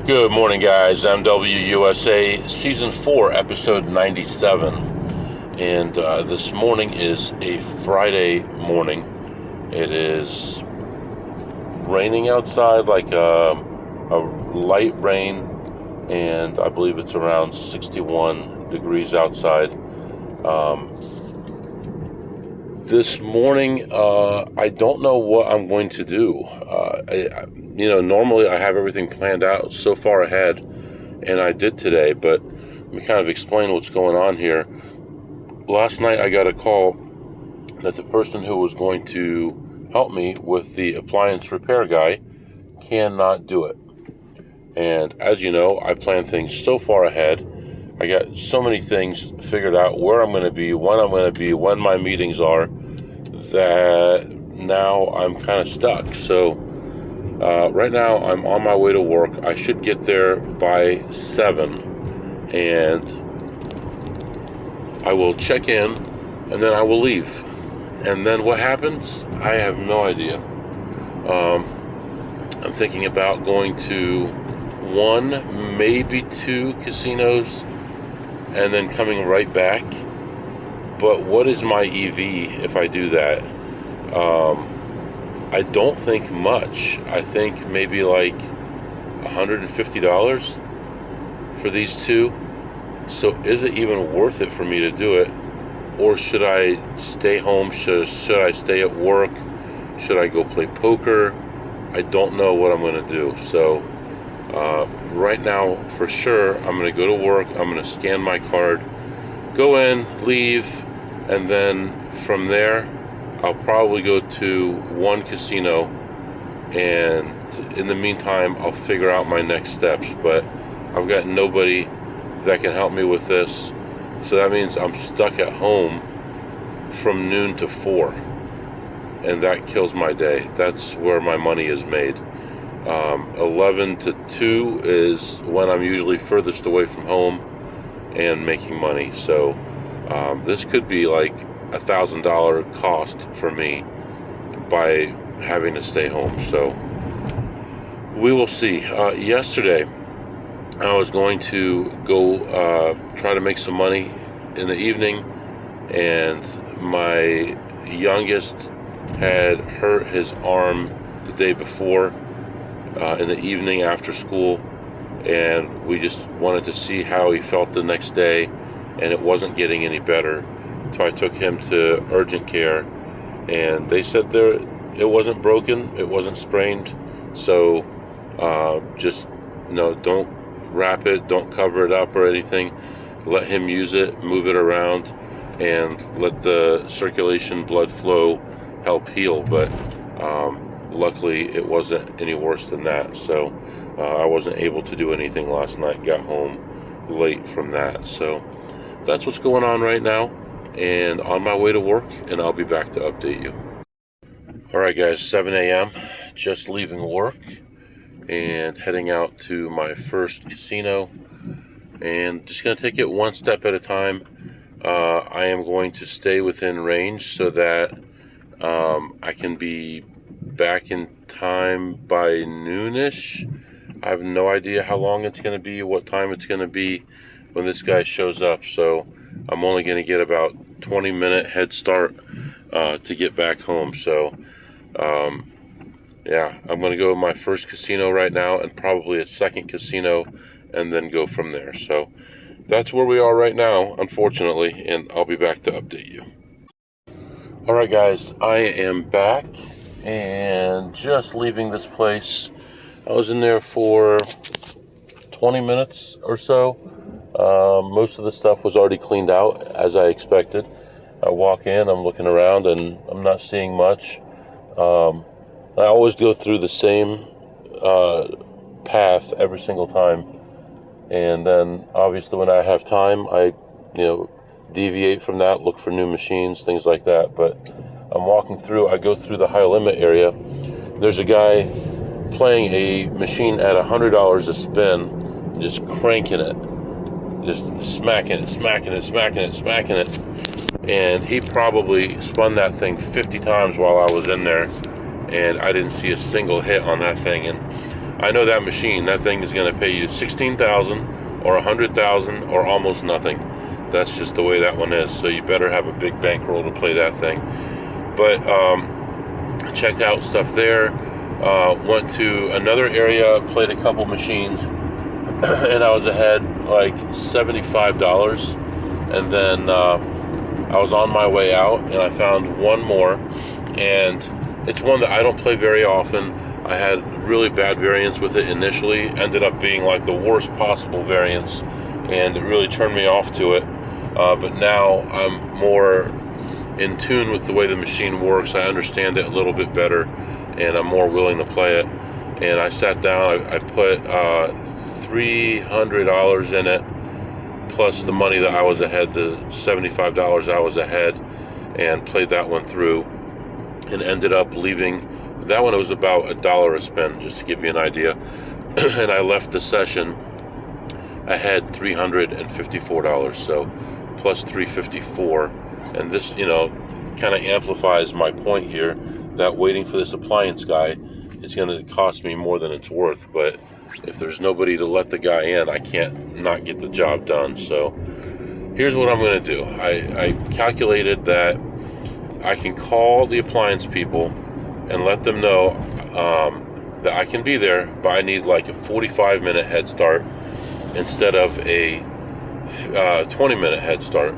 Good morning, guys. MWUSA Season 4, Episode 97. And this morning is a Friday morning. It is raining outside, like a light rain, and I believe it's around 61 degrees outside. This morning, I don't know what I'm going to do. Normally I have everything planned out so far ahead, and I did today, but let me kind of explain what's going on here. Last night I got a call that the person who was going to help me with the appliance repair guy cannot do it. And as you know, I plan things so far ahead. I got so many things figured out, where I'm going to be, when I'm going to be, when my meetings are, that now I'm kind of stuck. So right now I'm on my way to work. I should get there by 7, and I will check in, and then I will leave. And then what happens, I have no idea. I'm thinking about going to 1, maybe 2 casinos, and then coming right back. But what is my EV if I do that? I don't think much. I think maybe like $150 for these 2. So is it even worth it for me to do it? Or should I stay home? Should I stay at work? Should I go play poker? I don't know what I'm going to do. So right now, for sure, I'm going to go to work. I'm going to scan my card, go in, leave, and then from there I'll probably go to 1 casino, and in the meantime I'll figure out my next steps. But I've got nobody that can help me with this, so that means I'm stuck at home from noon to 4, and that kills my day. That's where my money is made. 11 to 2 is when I'm usually furthest away from home and making money. So this could be like $1,000 cost for me by having to stay home. So we will see. Yesterday I was going to go try to make some money in the evening, and my youngest had hurt his arm the day before in the evening after school, and we just wanted to see how he felt the next day, and it wasn't getting any better. So I took him to urgent care, and they said it wasn't broken, it wasn't sprained, so just don't wrap it, don't cover it up or anything. Let him use it, move it around, and let the circulation, blood flow help heal. But luckily it wasn't any worse than that. So I wasn't able to do anything last night, got home late from that. So that's what's going on right now, and on my way to work, and I'll be back to update you. Alright guys, 7 a.m. just leaving work and heading out to my first casino, and just going to take it one step at a time. I am going to stay within range so that I can be back in time by noonish. I have no idea how long it's going to be, what time it's going to be when this guy shows up, so I'm only going to get about 20-minute head start to get back home. So yeah, I'm going to go to my first casino right now, and probably a second casino, and then go from there. So that's where we are right now, unfortunately, and I'll be back to update you. Alright guys, I am back and just leaving this place. I was in there for 20 minutes or so. Most of the stuff was already cleaned out, as I expected. I walk in, I'm looking around, and I'm not seeing much. I always go through the same path every single time, and then obviously when I have time, I deviate from that, look for new machines, things like that. But I'm walking through, I go through the high limit area. There's a guy playing a machine at $100 a spin, just cranking it, just smacking it, and he probably spun that thing 50 times while I was in there, and I didn't see a single hit on that thing. And I know that machine, that thing is going to pay you $16,000 or $100,000 or almost nothing. That's just the way that one is. So you better have a big bankroll to play that thing. But checked out stuff there. Went to another area, played a couple machines, and I was ahead like $75. And then I was on my way out, and I found one more, and it's one that I don't play very often. I had really bad variance with it initially, ended up being like the worst possible variance, and it really turned me off to it. But now I'm more in tune with the way the machine works. I understand it a little bit better, and I'm more willing to play it. And I sat down, I put $300 in it, plus the money that I was ahead, the $75 I was ahead, and played that one through, and ended up leaving. That one, it was about $1 a spin, just to give you an idea. And I left the session ahead $354, so plus $354. And this, kind of amplifies my point here that waiting for this appliance guy is going to cost me more than it's worth. But if there's nobody to let the guy in, I can't not get the job done. So here's what I'm going to do. I calculated that I can call the appliance people and let them know that I can be there, but I need like a 45-minute head start instead of a 20-minute head start.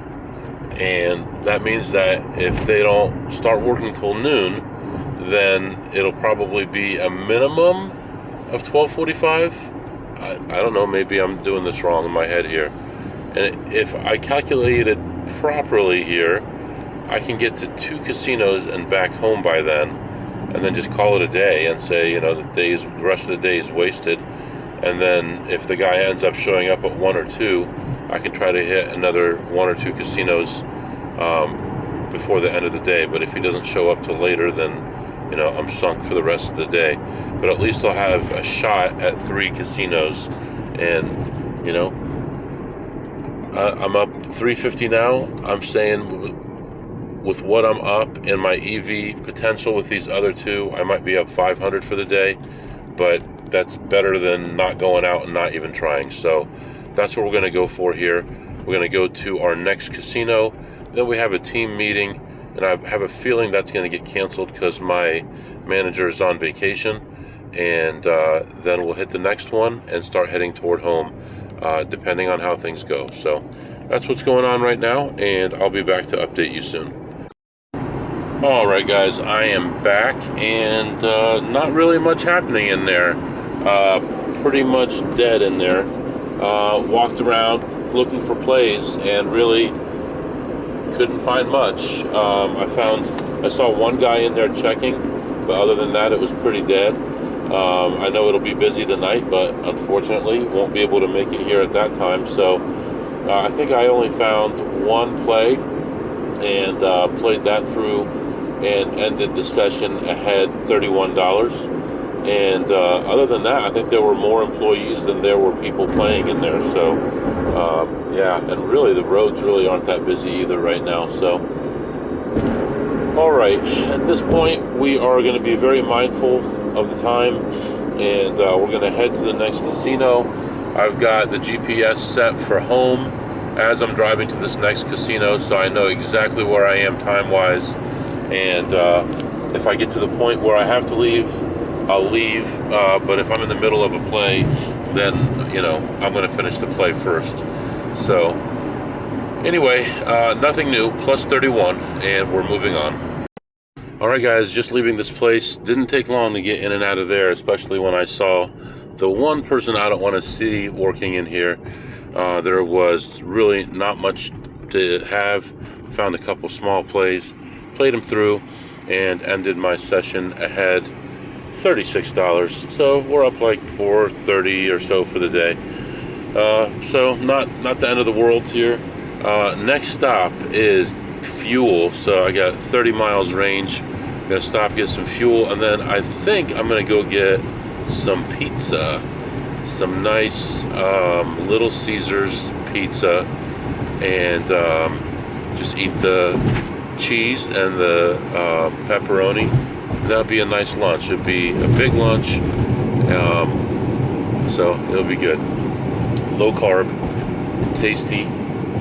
And that means that if they don't start working till noon, then it'll probably be a minimum of 12:45. I don't know, maybe I'm doing this wrong in my head here. And if I calculated properly here, I can get to 2 casinos and back home by then, and then just call it a day and say, the rest of the day is wasted. And then if the guy ends up showing up at 1 or 2, I can try to hit another 1 or 2 casinos before the end of the day. But if he doesn't show up till later, then I'm sunk for the rest of the day. But at least I'll have a shot at 3 casinos, and I'm up $350 now. I'm saying with what I'm up and my EV potential with these other 2, I might be up $500 for the day, but that's better than not going out and not even trying. So that's what we're going to go for here. We're going to go to our next casino. Then we have a team meeting, and I have a feeling that's going to get canceled because my manager is on vacation. And then we'll hit the next one and start heading toward home, depending on how things go. So that's what's going on right now, and I'll be back to update you soon. Alright guys, I am back, and not really much happening in there. Pretty much dead in there. Walked around looking for plays and really couldn't find much. I saw one guy in there checking, but other than that it was pretty dead. I know it'll be busy tonight, but unfortunately won't be able to make it here at that time. So I think I only found one play and played that through and ended the session ahead $31. And other than that, I think there were more employees than there were people playing in there. So yeah, and really the roads really aren't that busy either right now. So all right, at this point we are going to be very mindful of the time, and we're going to head to the next casino. I've got the GPS set for home as I'm driving to this next casino, so I know exactly where I am time-wise. And if I get to the point where I have to leave, I'll leave. But if I'm in the middle of a play, then I'm going to finish the play first. So anyway, nothing new, plus 31, and we're moving on. Alright guys, just leaving this place. Didn't take long to get in and out of there, especially when I saw the one person I don't want to see working in here. There was really not much to have. Found a couple small plays, played them through, and ended my session ahead $36. So we're up like $430 or so for the day. So not the end of the world here. Next stop is fuel. So I got 30 miles range. I'm gonna stop, get some fuel, and then I think I'm gonna go get some pizza, some nice Little Caesars pizza, and just eat the cheese and the pepperoni. That'll be a nice lunch. It'll be a big lunch, So it'll be good. Low carb, tasty,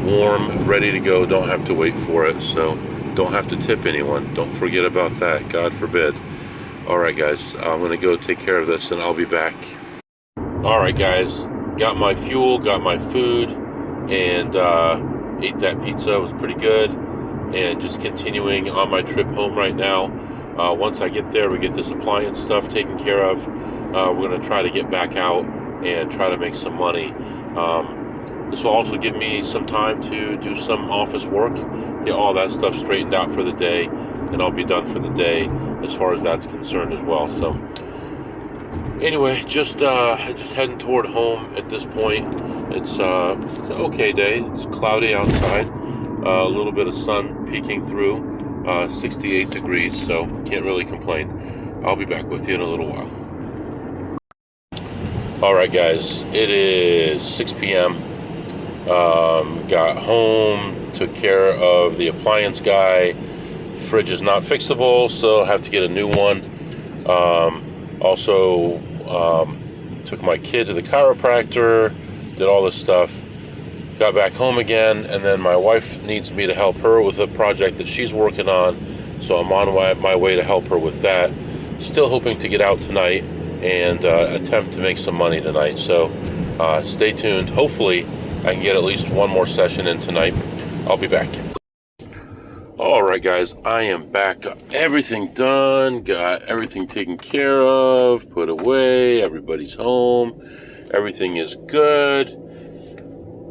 warm, ready to go. Don't have to wait for it. So don't have to tip anyone. Don't forget about that. God forbid. All right, guys. I'm going to go take care of this and I'll be back. All right, guys. Got my fuel, got my food, and ate that pizza. It was pretty good. And just continuing on my trip home right now. Once I get there, we get this appliance stuff taken care of. We're going to try to get back out and try to make some money. This will also give me some time to do some office work, get all that stuff straightened out for the day, and I'll be done for the day as far as that's concerned as well. So anyway, just heading toward home at this point. It's an okay day. It's cloudy outside, a little bit of sun peeking through, 68 degrees, so can't really complain. I'll be back with you in a little while. Alright, guys, it is 6 p.m. Got home, took care of the appliance guy. Fridge is not fixable, so have to get a new one. Also took my kid to the chiropractor, did all this stuff, got back home again, and then my wife needs me to help her with a project that she's working on, so I'm on my way to help her with that. Still hoping to get out tonight and attempt to make some money tonight, so stay tuned. Hopefully I can get at least one more session in tonight. I'll be back. Alright, guys, I am back. Got everything done, got everything taken care of, put away, everybody's home, everything is good,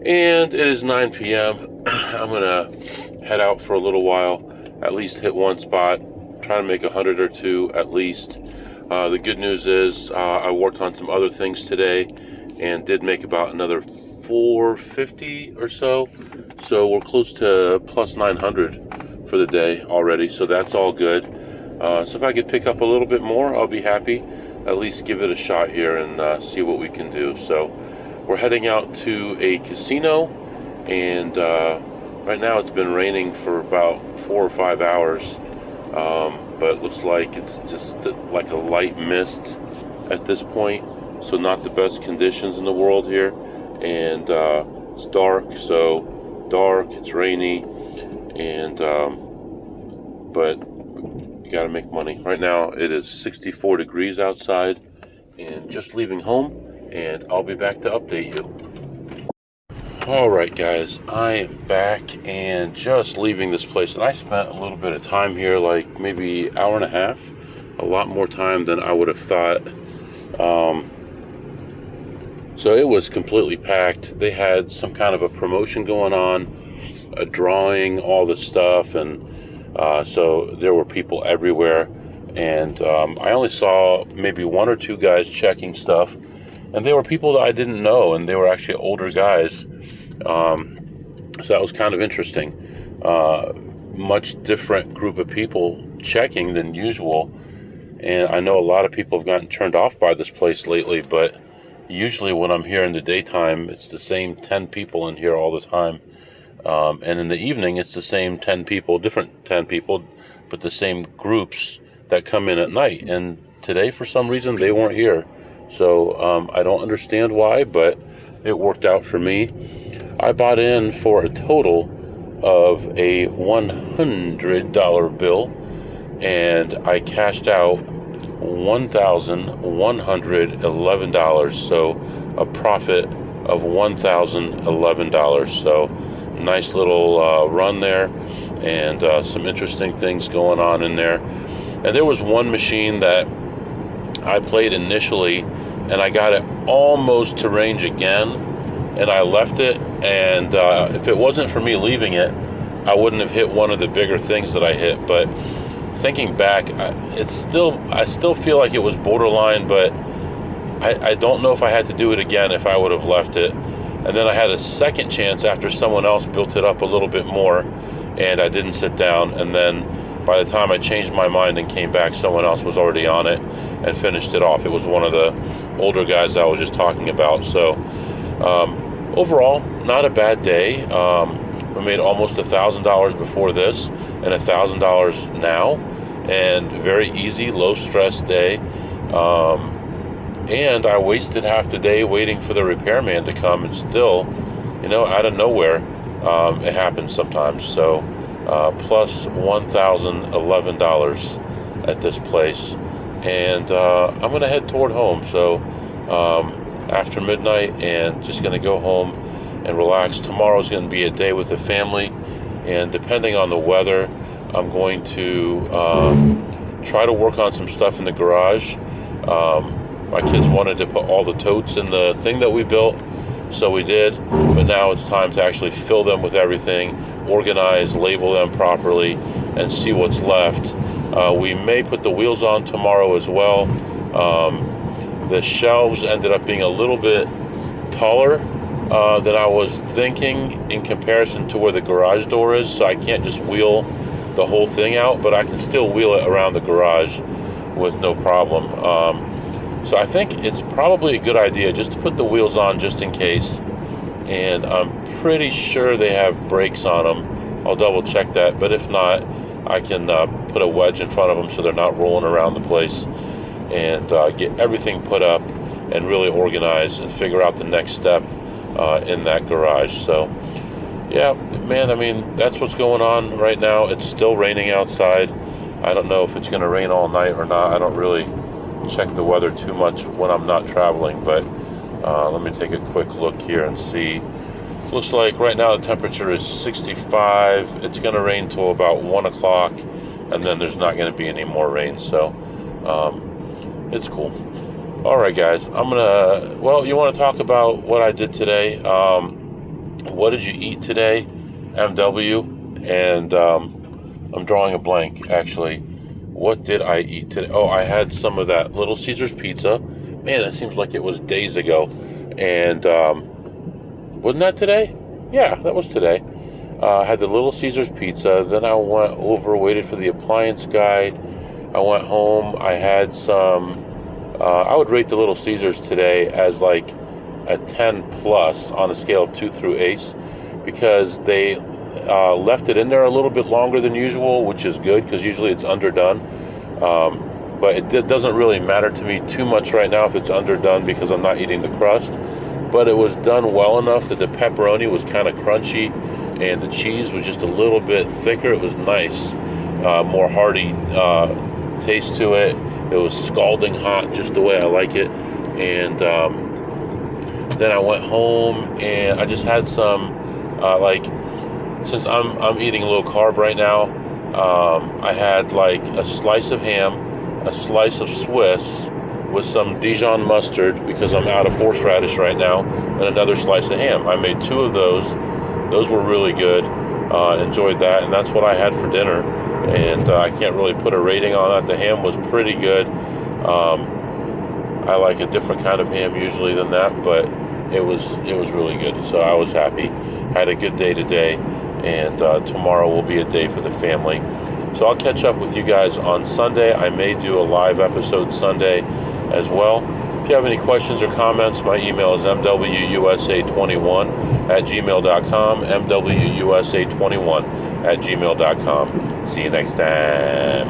and it is 9 p.m. I'm gonna head out for a little while, at least hit one spot, try to make 100 or two at least. The good news is I worked on some other things today and did make about another 450 or so. So we're close to plus 900 for the day already. So that's all good. So if I could pick up a little bit more, I'll be happy. At least give it a shot here and see what we can do. So we're heading out to a casino, and right now it's been raining for about 4 or 5 hours. But it looks like it's just like a light mist at this point, so not the best conditions in the world here, and it's dark, it's rainy, and but you gotta make money. Right now it is 64 degrees outside, and just leaving home, and I'll be back to update you. Alright, guys, I am back and just leaving this place, and I spent a little bit of time here, like maybe an hour and a half, a lot more time than I would have thought. So it was completely packed. They had some kind of a promotion going on, a drawing, all this stuff, and so there were people everywhere, and I only saw maybe 1 or 2 guys checking stuff, and they were people that I didn't know, and they were actually older guys. So that was kind of interesting. Much different group of people checking than usual, and I know a lot of people have gotten turned off by this place lately, but usually when I'm here in the daytime, it's the same 10 people in here all the time, and in the evening it's the same 10 people, different 10 people, but the same groups that come in at night. And today, for some reason, they weren't here, so I don't understand why, but it worked out for me. I bought in for a total of a $100 bill, and I cashed out $1,111, so a profit of $1,011. So nice little run there, and some interesting things going on in there. And there was one machine that I played initially, and I got it almost to range again, and I left it, and if it wasn't for me leaving it, I wouldn't have hit one of the bigger things that I hit. But thinking back, I still feel like it was borderline, but I don't know if I had to do it again if I would have left it. And then I had a second chance after someone else built it up a little bit more, and I didn't sit down, and then by the time I changed my mind and came back, someone else was already on it and finished it off. It was one of the older guys I was just talking about. So overall, not a bad day. We made almost $1,000 before this and $1,000 now, and very easy, low stress day. And I wasted half the day waiting for the repairman to come, and still, out of nowhere, it happens sometimes. So, plus $1,011 at this place, and I'm gonna head toward home. So, after midnight, and just gonna go home and relax. Tomorrow's gonna be a day with the family, and depending on the weather, I'm going to try to work on some stuff in the garage. My kids wanted to put all the totes in the thing that we built, so we did, but now it's time to actually fill them with everything, organize, label them properly, and see what's left. We may put the wheels on tomorrow as well. The shelves ended up being a little bit taller than I was thinking in comparison to where the garage door is, so I can't just wheel the whole thing out, but I can still wheel it around the garage with no problem. So I think it's probably a good idea just to put the wheels on just in case, and I'm pretty sure they have brakes on them. I'll double check that, but if not, I can put a wedge in front of them so they're not rolling around the place, and get everything put up and really organize and figure out the next step in that garage. So yeah, man, I mean, that's what's going on right now. It's still raining outside. I don't know if it's going to rain all night or not. I don't really check the weather too much when I'm not traveling, but let me take a quick look here and see. Looks like right now the temperature is 65. It's going to rain till about 1 o'clock, and then there's not going to be any more rain, so it's cool. All right, guys, you want to talk about what I did today? What did you eat today, MW? And I'm drawing a blank, actually. What did I eat today? Oh, I had some of that Little Caesars pizza. Man, that seems like it was days ago. And wasn't that today? Yeah, that was today. I had the Little Caesars pizza. Then I went over, waited for the appliance guy. I went home. I had some... I would rate the Little Caesars today as like a 10 plus on a scale of 2 through ace, because they left it in there a little bit longer than usual, which is good because usually it's underdone. But it doesn't really matter to me too much right now if it's underdone, because I'm not eating the crust. But it was done well enough that the pepperoni was kind of crunchy and the cheese was just a little bit thicker. It was nice, more hearty taste to it. It was scalding hot, just the way I like it. And then I went home and I just had some since I'm eating low carb right now, I had like a slice of ham, a slice of Swiss with some Dijon mustard because I'm out of horseradish right now, and another slice of ham. I made 2 of those. Those were really good. Enjoyed that, and that's what I had for dinner. And I can't really put a rating on that. The ham was pretty good. I like a different kind of ham usually than that, but it was really good. So I was happy. Had a good day today, and tomorrow will be a day for the family. So I'll catch up with you guys on Sunday. I may do a live episode Sunday as well. If you have any questions or comments, my email is mwusa21@gmail.com, mwusa21@gmail.com. See you next time.